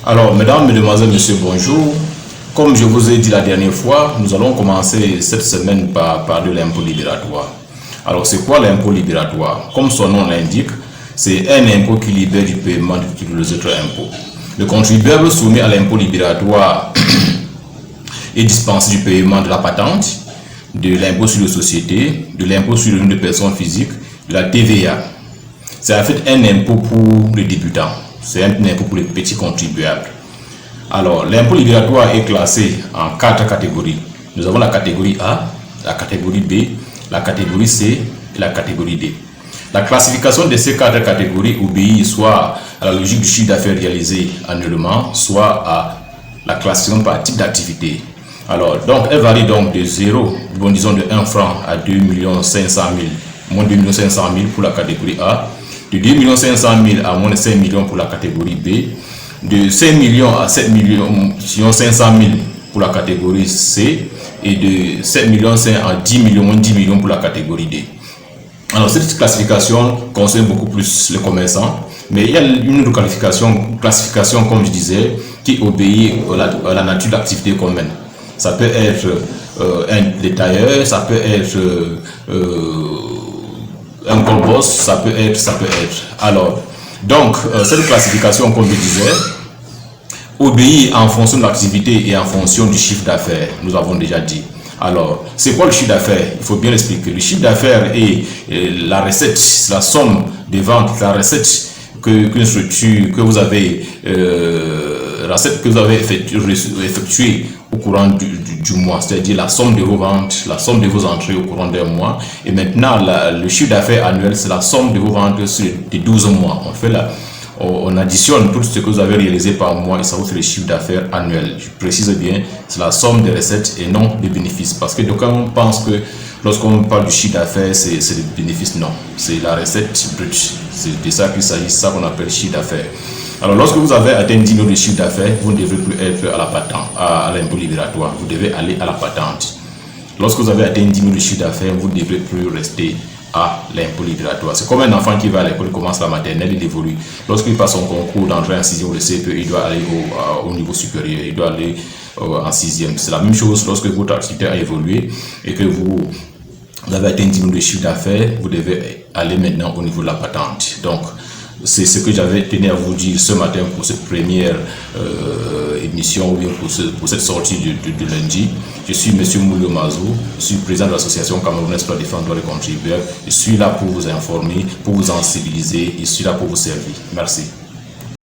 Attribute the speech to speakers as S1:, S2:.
S1: Alors, mesdames, mesdemoiselles, messieurs, bonjour. Comme je vous ai dit la dernière fois, nous allons commencer cette semaine par parler de l'impôt libératoire. Alors, c'est quoi l'impôt libératoire? Comme son nom l'indique, c'est un impôt qui libère du paiement de tous les autres impôts. Le contribuable soumis à l'impôt libératoire est dispensé du paiement de la patente, de l'impôt sur les sociétés, de l'impôt sur le revenu de personnes physiques, de la TVA. C'est en fait un impôt pour les débutants. C'est un impôt pour les petits contribuables. Alors, l'impôt libératoire est classé en 4 catégories. Nous avons la catégorie A, la catégorie B, la catégorie C et la catégorie D. La classification de ces 4 catégories obéit soit à la logique du chiffre d'affaires réalisé annuellement, soit à la classification par type d'activité. Alors, donc, elle varie donc de 0, disons de 1 franc à 2 500 000, moins 2 500 000 pour la catégorie A, de 2 500 000 à moins de 5 millions pour la catégorie B, de 5 millions à 7 500 000 pour la catégorie C et de 7 millions 5 à 10 millions, moins 10 millions pour la catégorie D. Alors, cette classification concerne beaucoup plus les commerçants, mais il y a une autre classification comme je disais, qui obéit à la nature d'activité commune. Ça peut être un détailleur, ça peut être un colboss, ça peut être. Alors, donc, cette classification, comme je disais, obéit en fonction de l'activité et en fonction du chiffre d'affaires. Nous avons déjà dit. Alors, c'est quoi le chiffre d'affaires? Il faut bien l'expliquer. Le chiffre d'affaires est la recette, la somme des ventes, la recette qu'une structure, que vous avez effectuée au courant du mois, c'est-à-dire la somme de vos ventes, la somme de vos entrées au courant d'un mois. Et maintenant, le chiffre d'affaires annuel, c'est la somme de vos ventes sur les 12 mois. On additionne tout ce que vous avez réalisé par mois et ça vous fait le chiffre d'affaires annuel. Je précise bien, c'est la somme des recettes et non des bénéfices. Parce que d'aucuns pensent que lorsqu'on parle du chiffre d'affaires, c'est le bénéfice. Non, c'est la recette brute. C'est de ça qu'il s'agit, c'est ça qu'on appelle chiffre d'affaires. Alors, lorsque vous avez atteint 10 millions de chiffre d'affaires, vous ne devrez plus être à la patente, à l'impôt libératoire. Vous devez aller à la patente. Lorsque vous avez atteint 10 millions de chiffre d'affaires, vous ne devrez plus rester à l'impôt libératoire. C'est comme un enfant qui va à l'école, il commence la maternelle, il évolue. Lorsqu'il passe son concours d'entrée en 6e ou de CPE, il doit aller au niveau supérieur, il doit aller en 6e. C'est la même chose lorsque votre activité a évolué et que vous avez atteint 10 millions de chiffre d'affaires, vous devez aller maintenant au niveau de la patente. Donc, c'est ce que j'avais tenu à vous dire ce matin pour cette première émission ou bien pour cette sortie de lundi. Je suis M. Moulio Mazou, je suis président de l'association camerounaise pour la défense des droits des contribuables. Je suis là pour vous informer, pour vous sensibiliser, je suis là pour vous servir. Merci.